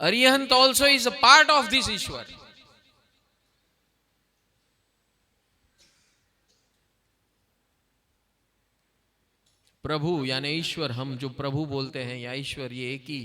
Arihant also is a part of this Ishwar. प्रभु यानी ईश्वर, हम जो प्रभु बोलते हैं या ईश्वर, ये एक ही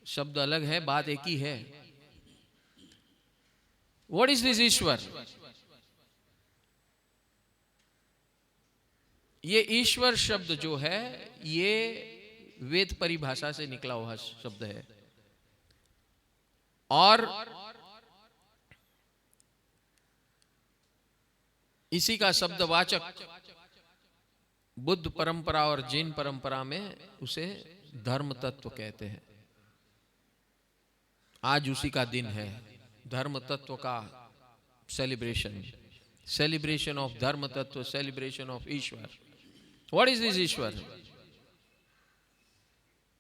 शब्द अलग है, बात एक ही है. व्हाट इज दिस ईश्वर? ये ईश्वर शब्द जो है ये वेद परिभाषा से निकला हुआ शब्द है. और इसी का शब्दवाचक बुद्ध परंपरा और जैन परंपरा में उसे धर्म तत्व कहते हैं. आज उसी का दिन है, धर्म तत्व का सेलिब्रेशन, सेलिब्रेशन ऑफ धर्म तत्व, celebration of Ishwar. What is this Ishwar?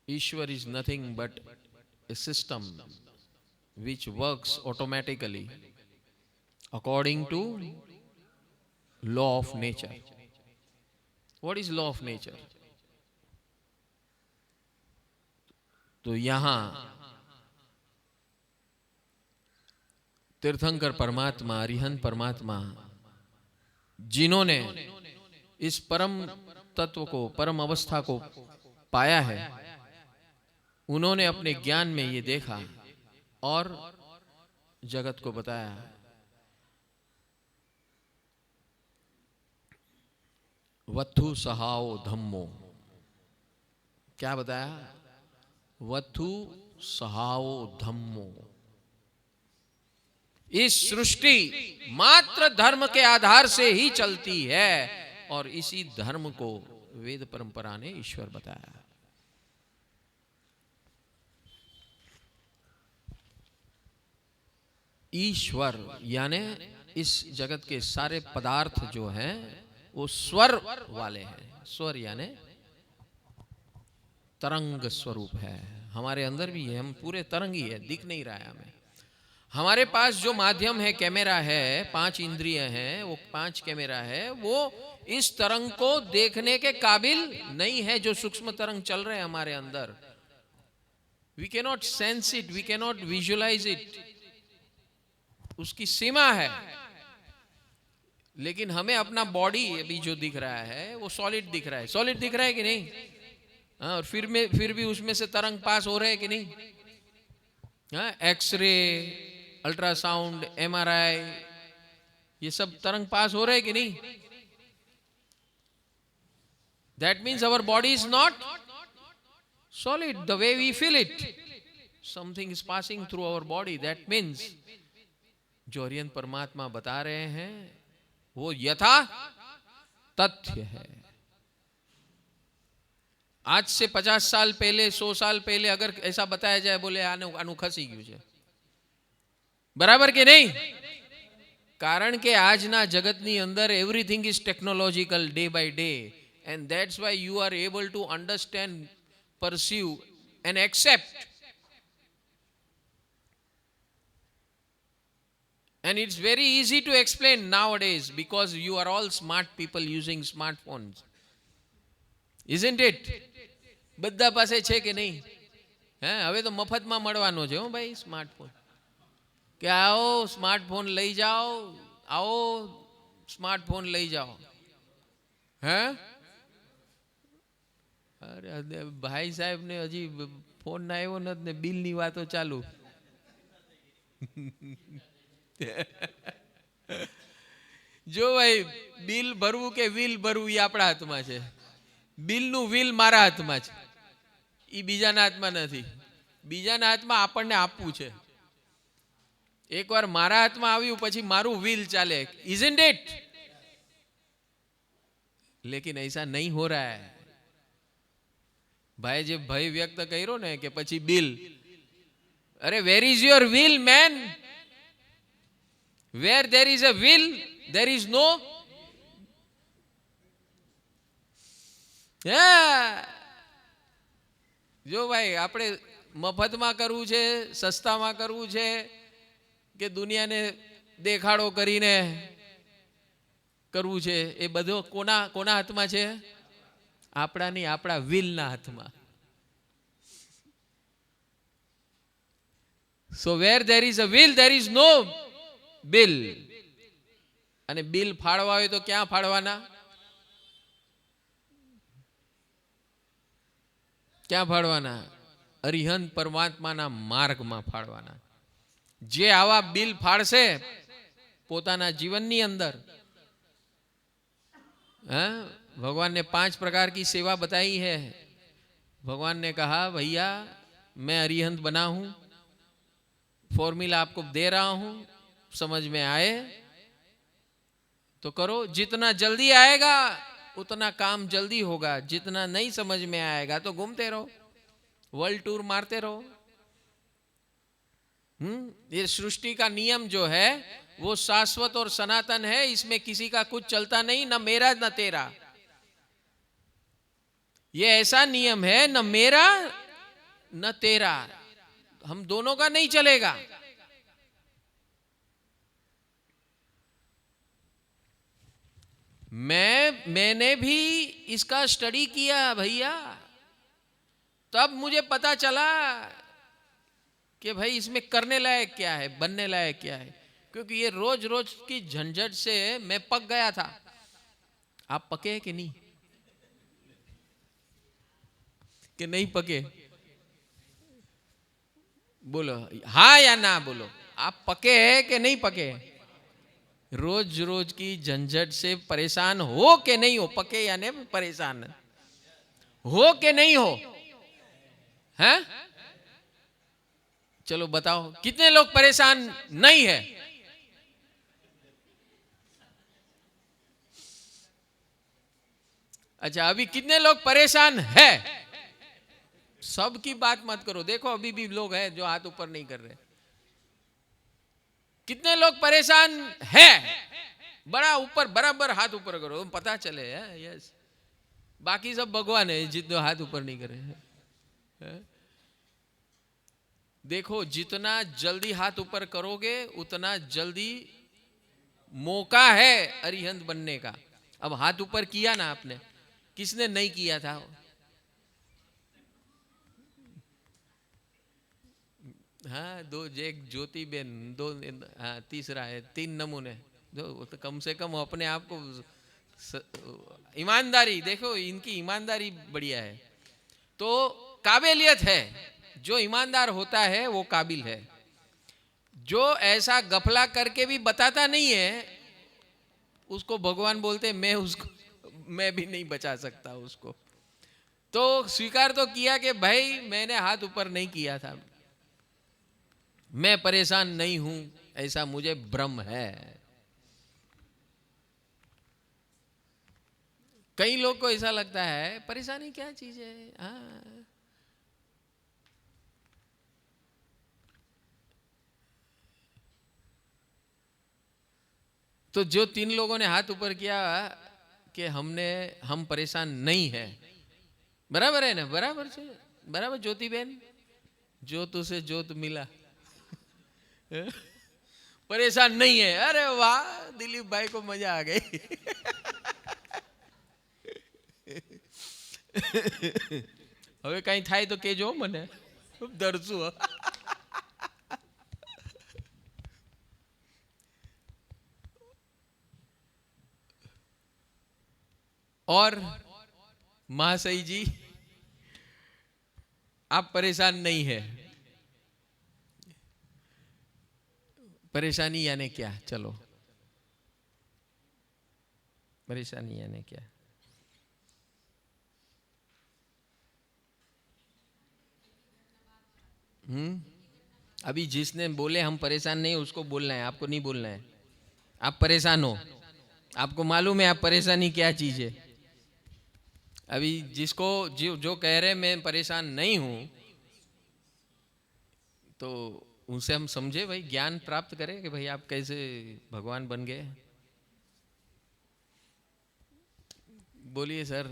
Ishwar is nothing but A system which works automatically according to law of nature. What is law of nature? तो यहां तीर्थंकर परमात्मा, अरिहंत परमात्मा, जिन्होंने इस परम तत्व को, परम अवस्था को पाया है, उन्होंने अपने ज्ञान में ये देखा और जगत को बताया. वत्थु सहाओ धम्मो. क्या बताया? वत्थु सहाओ धम्मो. इस सृष्टि मात्र धर्म के आधार से ही चलती है और इसी धर्म को वेद परंपरा ने ईश्वर बताया. ईश्वर यानी इस जगत के सारे पदार्थ जो हैं वो स्वर वाले हैं. स्वर यानी तरंग स्वरूप है. हमारे अंदर भी है, हम पूरे तरंग ही है, दिख नहीं रहा है हमें. हमारे पास जो माध्यम है, कैमरा है, 5 इंद्रिय हैं, वो 5 कैमरा है, वो इस तरंग को देखने के काबिल नहीं है जो सूक्ष्म तरंग चल रहे हैं हमारे अंदर. We can not sense it, we can not visualise it. उसकी सीमा है. लेकिन हमें अपना बॉडी अभी जो दिख रहा है वो सॉलिड दिख रहा है. सॉलिड दिख रहा है कि नहीं? हाँ, और फिर भी उसमें से तरंग पास हो रहे हैं कि नहीं? हाँ, एक्सरे, अल्ट्रासाउंड, एमआरआई, ये सब तरंग पास हो रहे हैं कि नहीं? That means our body is not solid the way we feel it. Something is passing through our body. That means जो अरिहंत परमात्मा बता रहे हैं वो यथा तथ्य है. आज से 50 साल पहले, 100 साल पहले अगर ऐसा बताया जाए, बोले आनु खसी गયું છે, बराबर के नहीं? कारण के આજના જગતની અંદર everything is technological day by day, and that's why you are able to understand, perceive and accept. And it's very easy to explain nowadays because you are all smart people using smartphones. Isn't it? બધા પાસે છે કે નહીં? હે, હવે તો મફતમાં મળવાનો છે હો ભાઈ સ્માર્ટફોન. કે आओ स्मार्टफोन લઈ જાઓ, आओ स्मार्टफोन લઈ જાઓ. હે? અરે ભાઈ સાહેબ ને હજી ફોન ના આવ્યો નથી ને બિલ ની વાતો ચાલુ. જો ભાઈ બિલ ભરવું કે વિલ ભરવું એ આપણા હાથમાં છે. બિલનું વિલ મારા હાથમાં છે, એ બીજાના હાથમાં નથી. બીજાના હાથમાં આપણને આપવું છે. એકવાર મારા હાથમાં આવ્યું પછી મારું વિલ ચાલે. Isn't it? लेकिन ऐसा नहीं हो रहा है. भाई जे भय व्यक्त કર્યો ને કે પછી બિલ, अरे where is your will man? Where there is a will, there is no. જો ભાઈ આપણે મફતમાં કરવું છે, સસ્તામાં કરવું છે કે દુનિયાને દેખાડો કરીને કરવું છે, એ બધો કોના હાથમાં છે? આપણા નહીં, આપણા વિલના હાથમાં. So where there is a will there is no bill. અને બિલ ફાળવા હોય તો ક્યાં ફાળવાના? ક્યાં ફાળવાના? અરિહંત પરમાત્માના માર્ગમાં ફાળવાના. જે આવા બિલ ફાળશે પોતાના જીવનની અંદર, भगवान ने 5 प्रकार की सेवा बताई है. भगवान ने कहा भैया मैं अरिहंत बना हूं, फॉर्मूला आपको दे रहा हूं, समझ में आए तो करो. जितना जल्दी आएगा उतना काम जल्दी होगा, जितना नहीं समझ में आएगा तो घूमते रहो, वर्ल्ड टूर मारते रहो. ये सृष्टि का नियम जो है वो शाश्वत और सनातन है. इसमें किसी का कुछ चलता नहीं, न मेरा न तेरा. ये ऐसा नियम है, न मेरा न तेरा, हम दोनों का नहीं चलेगा. मैंने भी इसका स्टडी किया भैया, तब मुझे पता चला कि भाई इसमें करने लायक क्या है, बनने लायक क्या है. क्योंकि ये रोज रोज की झंझट से मैं पक गया था. आप पके कि नहीं? कि नहीं पके? बोलो हाँ या ना बोलो. आप पके हैं कि नहीं पके? रोज रोज की झंझट से परेशान हो कि नहीं हो? पके या नहीं परेशान हो कि नहीं हो? हैं? चलो बताओ कितने लोग परेशान नहीं है? अच्छा अभी कितने लोग परेशान है? सबकी बात मत करो. देखो अभी भी लोग हैं जो हाथ ऊपर नहीं कर रहे. कितने लोग परेशान है? बड़ा ऊपर बराबर हाथ ऊपर करो, पता चले. यस, बाकी सब भगवान है जितने हाथ ऊपर नहीं करे. देखो जितना जल्दी हाथ ऊपर करोगे उतना जल्दी मौका है अरिहंत बनने का. अब हाथ ऊपर किया ना आपने, किसने नहीं किया था? हाँ दो, एक ज्योति बेन, दो, हाँ तीसरा है. 3 नमूने. जो तो कम से कम अपने आप को ईमानदारी देखो, इनकी ईमानदारी बढ़िया है. तो काबिलियत है. जो ईमानदार होता है वो काबिल है. जो ऐसा गफला करके भी बताता नहीं है उसको भगवान बोलते मैं भी नहीं बचा सकता उसको. तो स्वीकार तो किया कि भाई मैंने हाथ ऊपर नहीं किया था, मैं परेशान नहीं हूं, ऐसा मुझे भ्रम है. कई लोग को ऐसा लगता है परेशानी क्या चीज है. हाँ तो जो 3 लोगों ने हाथ ऊपर किया कि हम परेशान नहीं है, बराबर है ना? बराबर से बराबर. ज्योति बहन, ज्योत से ज्योत मिला, परेशान नहीं है. अरे वाह, दिलीप भाई को मजा आ गई. હવે કઈ થાય તો કેજો મને, ડરશું. और महाशय जी आप परेशान नहीं है. परेशानी यानी क्या? चलो परेशानी यानी क्या? अभी जिसने बोले हम परेशान नहीं, उसको बोलना है, आपको नहीं बोलना है. आप परेशान हो, आपको मालूम है आप परेशानी क्या चीज है. अभी जिसको जो कह रहे मैं परेशान नहीं हूं, तो उनसे हम समझे भाई, ज्ञान प्राप्त करें कि भाई आप कैसे भगवान बन गए. बोलिए सर,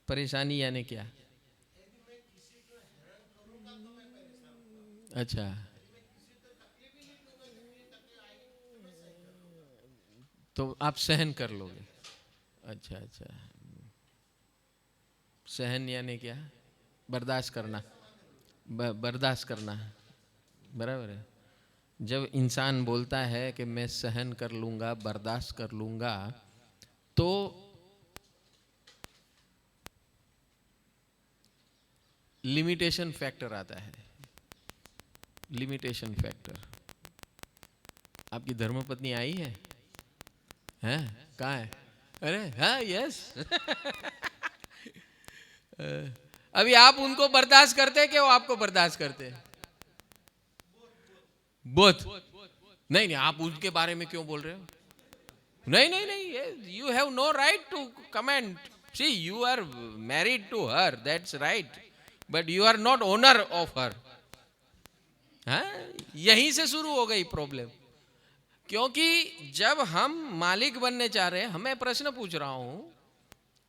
परेशानी यानी क्या? अच्छा, तो आप सहन कर लोगे. अच्छा अच्छा, सहन यानी क्या? बर्दाश्त करना. बर्दाश्त करना. बराबर है। जब इंसान बोलता है कि मैं सहन कर लूंगा, बर्दाश्त कर लूंगा, तो लिमिटेशन फैक्टर आता है। Limitation factor. आपकी धर्मपत्नी आई है? हैं? कहाँ है? अरे हाँ, यस। अभी आप उनको बर्दाश्त करते कि वो आपको बर्दाश्त करते? बोथ। नहीं नहीं, आप उनके बारे में क्यों बोल रहे हो? नहीं नहीं नहीं, you have no right to comment. See, you are married to her, that's right, but you are not owner of her. हाँ, यहीं से शुरू हो गई प्रॉब्लम। क्योंकि जब हम मालिक बनने चाह रहे हैं, मैं प्रश्न पूछ रहा हूं,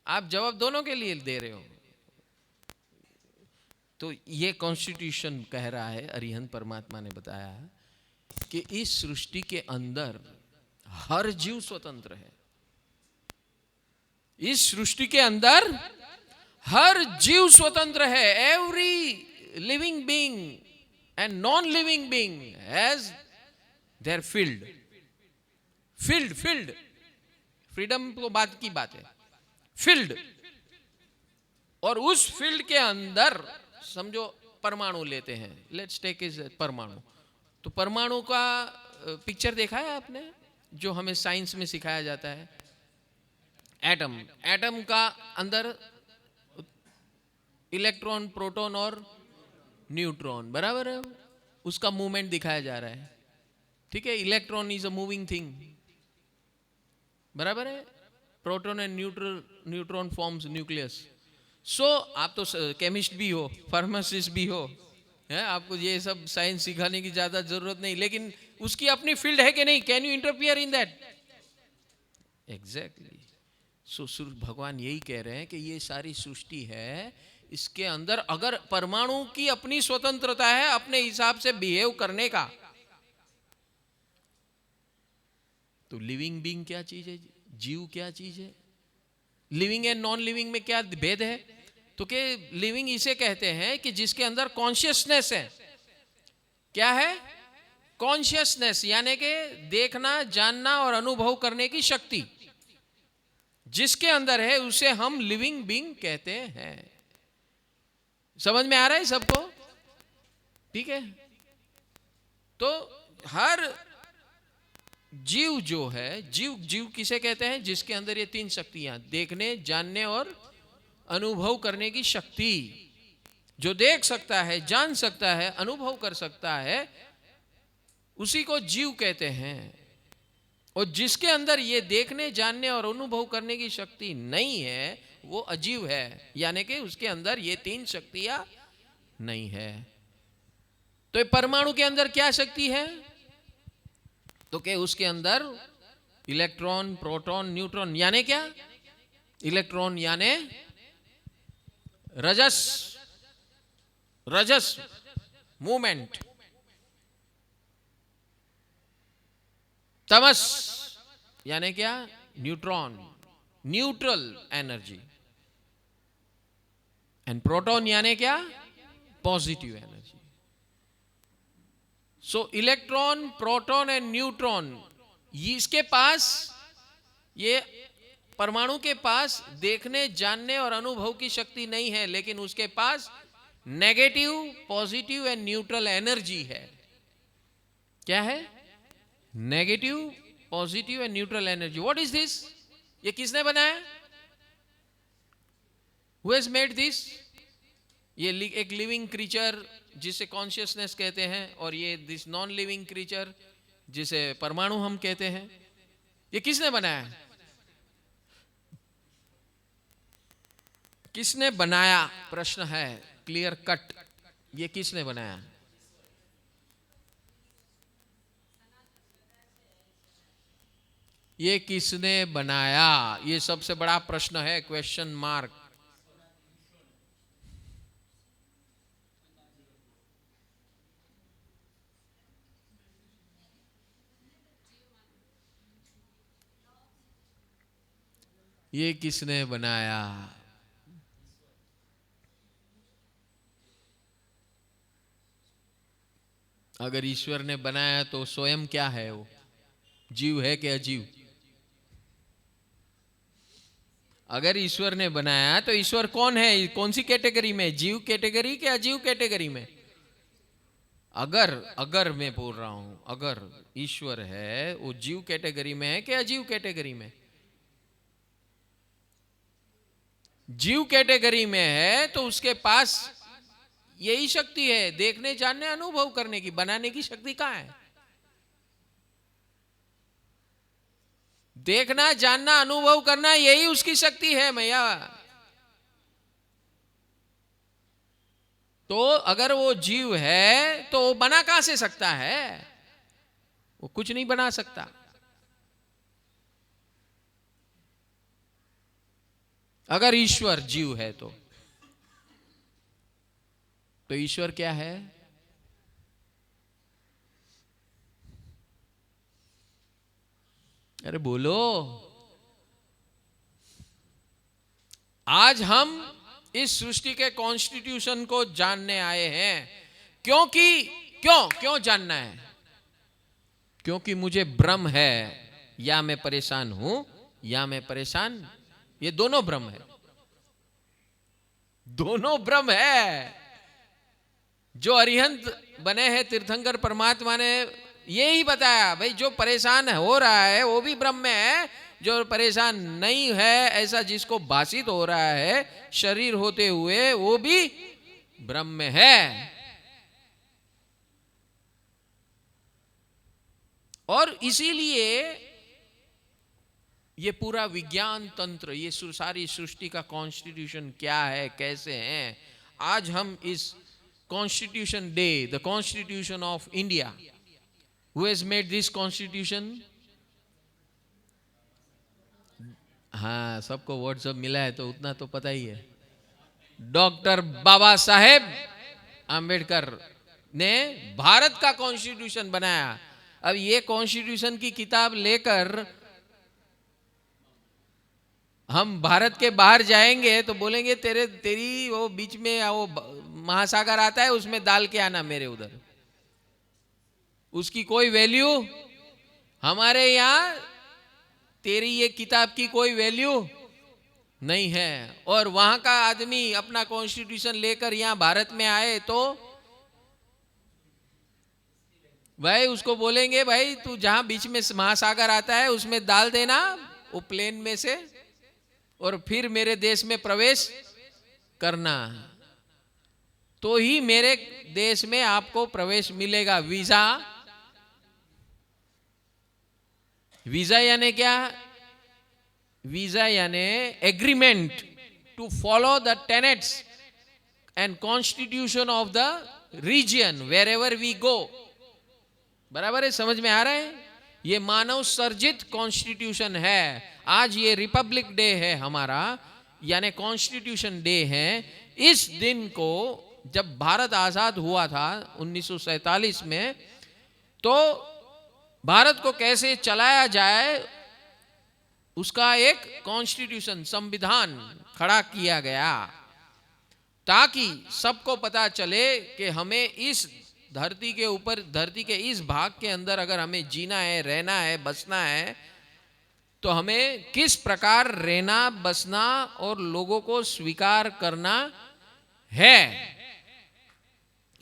आप जवाब दोनों के लिए दे रहे हो। तो ये कॉन्स्टिट्यूशन कह रहा है, अरिहंत परमात्मा ने बताया कि इस सृष्टि के अंदर हर जीव स्वतंत्र है। इस सृष्टि के अंदर हर जीव स्वतंत्र है। Every living being and non living being has their field. Freedom तो बात की बात है, फील्ड। और उस फील्ड के अंदर समझो परमाणु लेते हैं, लेट्स टेक इज परमाणु। तो परमाणु का पिक्चर देखा है आपने, जो हमें साइंस में सिखाया जाता है? एटम का अंदर इलेक्ट्रॉन, प्रोटॉन और न्यूट्रॉन, बराबर है, उसका मूवमेंट दिखाया जा रहा है। ठीक है, electron is a moving thing, बराबर है। Proton and neutron forms nucleus. So आप तो केमिस्ट भी हो, फार्मासिस्ट भी हो, है, आपको ये सब साइंस सिखाने की ज्यादा जरूरत नहीं, लेकिन उसकी अपनी फील्ड है कि नहीं? Can you interfere in that? Exactly. So भगवान यही कह रहे हैं कि ये सारी सृष्टि है, इसके अंदर अगर परमाणु की अपनी स्वतंत्रता है अपने हिसाब से बिहेव करने का, तो लिविंग बीइंग क्या चीज है? जीव क्या चीज है? लिविंग एंड नॉन लिविंग में क्या भेद है? तो कि लिविंग इसे कहते हैं कि जिसके अंदर कॉन्शियसनेस है। क्या है? कॉन्शियसनेस, यानी कि देखना, जानना और अनुभव करने की शक्ति जिसके अंदर है, उसे हम लिविंग बीइंग कहते हैं। समझ में आ रहा है सबको? ठीक है। तो हर जीव जो है, जीव किसे कहते हैं? जिसके अंदर ये तीन शक्तियां, देखने, जानने और अनुभव करने की शक्ति। जो देख सकता है, जान सकता है, अनुभव कर सकता है, उसी को जीव कहते हैं। और जिसके अंदर ये देखने, जानने और अनुभव करने की शक्ति नहीं है, वो अजीव है, यानी कि उसके अंदर ये तीन शक्तियां नहीं है। तो परमाणु के अंदर क्या शक्ति है? तो क्या उसके अंदर इलेक्ट्रॉन, प्रोटॉन, न्यूट्रॉन, यानी क्या? इलेक्ट्रॉन यानी रजस मूवमेंट, तमस यानी क्या? Neutron, neutral energy, and proton यानी क्या? Positive energy. So electron, proton and neutron, इसके पास, ये परमाणु के पास देखने, जानने और अनुभव की शक्ति नहीं है, लेकिन उसके पास negative, positive and neutral energy है। क्या है? Negative, positive and neutral energy. What is this? ये किसने बनाया? Who has made this? ये एक लिविंग क्रीचर जिसे कॉन्शियसनेस कहते हैं, और ये दिस नॉन लिविंग क्रीचर जिसे परमाणु हम कहते हैं, ये किसने बनाया? किसने बनाया? प्रश्न है, क्लियर कट। ये किसने बनाया? ये किसने बनाया? ये सबसे बड़ा प्रश्न है, क्वेश्चन मार्क। ये किसने बनाया? अगर ईश्वर ने बनाया तो स्वयं क्या है? वो जीव है कि अजीव? अगर ईश्वर ने बनाया तो ईश्वर कौन है? कौन सी कैटेगरी में? जीव कैटेगरी के अजीव कैटेगरी में? अगर मैं बोल रहा हूं, अगर ईश्वर है वो जीव कैटेगरी में है कि अजीव कैटेगरी में? जीव कैटेगरी में है तो उसके पास यही शक्ति है, देखने, जानने, अनुभव करने की। बनाने की शक्ति कहां है? देखना, जानना, अनुभव करना, यही उसकी शक्ति है मैया। तो अगर वो जीव है तो वो बना कहां से सकता है? वो कुछ नहीं बना सकता। अगर ईश्वर जीव है तो ईश्वर क्या है? अरे बोलो। आज हम इस सृष्टि के कॉन्स्टिट्यूशन को जानने आए हैं, क्योंकि क्यों जानना है? क्योंकि मुझे भ्रम है, या मैं परेशान हूं या मैं परेशान, ये दोनों भ्रम है। दोनों भ्रम है। जो अरिहंत बने हैं तीर्थंकर परमात्मा ने यही बताया, भाई जो परेशान हो रहा है वो भी ब्रह्म में है, जो परेशान नहीं है ऐसा जिसको भाषित हो रहा है शरीर होते हुए, वो भी ब्रह्म में है। और इसीलिए ये पूरा विज्ञान तंत्र, ये सारी सृष्टि का कॉन्स्टिट्यूशन क्या है, कैसे है, आज हम इस constitution day, the constitution of India, who has made this constitution? हाँ, सबको व्हाट्सएप मिला है तो उतना तो पता ही है। डॉक्टर बाबा साहेब आंबेडकर ने भारत का कॉन्स्टिट्यूशन बनाया। अब ये कॉन्स्टिट्यूशन की किताब लेकर हम भारत के बाहर जाएंगे तो बोलेंगे तेरी वो बीच में वो महासागर आता है उसमें डाल के आना मेरे उधर। उसकी कोई वैल्यू हमारे यहाँ, तेरी ये किताब की कोई वैल्यू नहीं है। और वहां का आदमी अपना कॉन्स्टिट्यूशन लेकर यहां भारत में आए तो भाई उसको बोलेंगे, भाई तू जहां बीच में महासागर आता है उसमें डाल देना वो प्लेन में से, और फिर मेरे देश में प्रवेश करना, तो ही मेरे देश में आपको प्रवेश मिलेगा। वीजा, वीजा यानी क्या? वीजा यानी agreement to follow the tenets and constitution of the region wherever we go. बराबर है? समझ में आ रहा है? ये मानव सर्जित कॉन्स्टिट्यूशन है। आज ये रिपब्लिक डे है हमारा, यानी कॉन्स्टिट्यूशन डे है। इस दिन को जब भारत आजाद हुआ था 1947 में, तो भारत को कैसे चलाया जाए उसका एक कॉन्स्टिट्यूशन, संविधान खड़ा किया गया, ताकि सबको पता चले कि हमें इस धरती के ऊपर, धरती के इस भाग के अंदर अगर हमें जीना है, रहना है, बसना है, तो हमें किस प्रकार रहना, बसना और लोगों को स्वीकार करना है।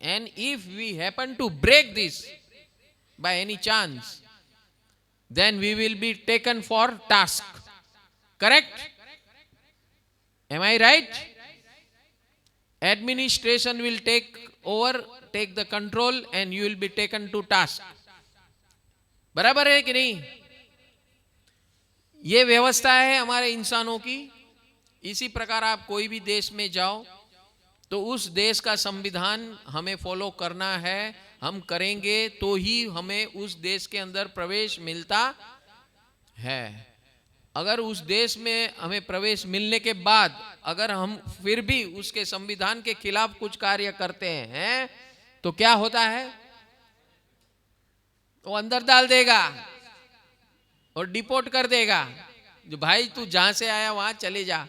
And if we happen to break this by any chance, then we will be taken for task. Correct? Am I right? Administration will take the control and you will be taken to task. बराबर है कि नहीं? ये व्यवस्था है हमारे इंसानों की। इसी प्रकार आप कोई भी देश में जाओ तो उस देश का संविधान हमें फॉलो करना है। हम करेंगे तो ही हमें उस देश के अंदर प्रवेश मिलता है। अगर उस देश में हमें प्रवेश मिलने के बाद अगर हम फिर भी उसके संविधान के खिलाफ कुछ कार्य करते हैं तो क्या होता है? वो अंदर डाल देगा और डिपोर्ट कर देगा। जो भाई तू जहां से आया वहां चले जा,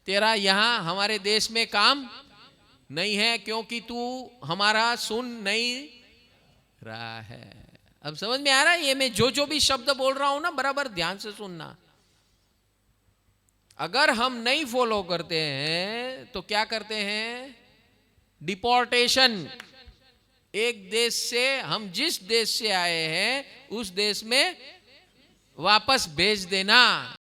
तेरा यहां हमारे देश में काम नहीं है, क्योंकि तू हमारा सुन नहीं रहा है। अब समझ में आ रहा है? ये मैं जो भी शब्द बोल रहा हूं ना, बराबर ध्यान से सुनना। अगर हम नहीं फॉलो करते हैं तो क्या करते हैं? डिपोर्टेशन। एक देश से, हम जिस देश से आए हैं उस देश में वापस भेज देना,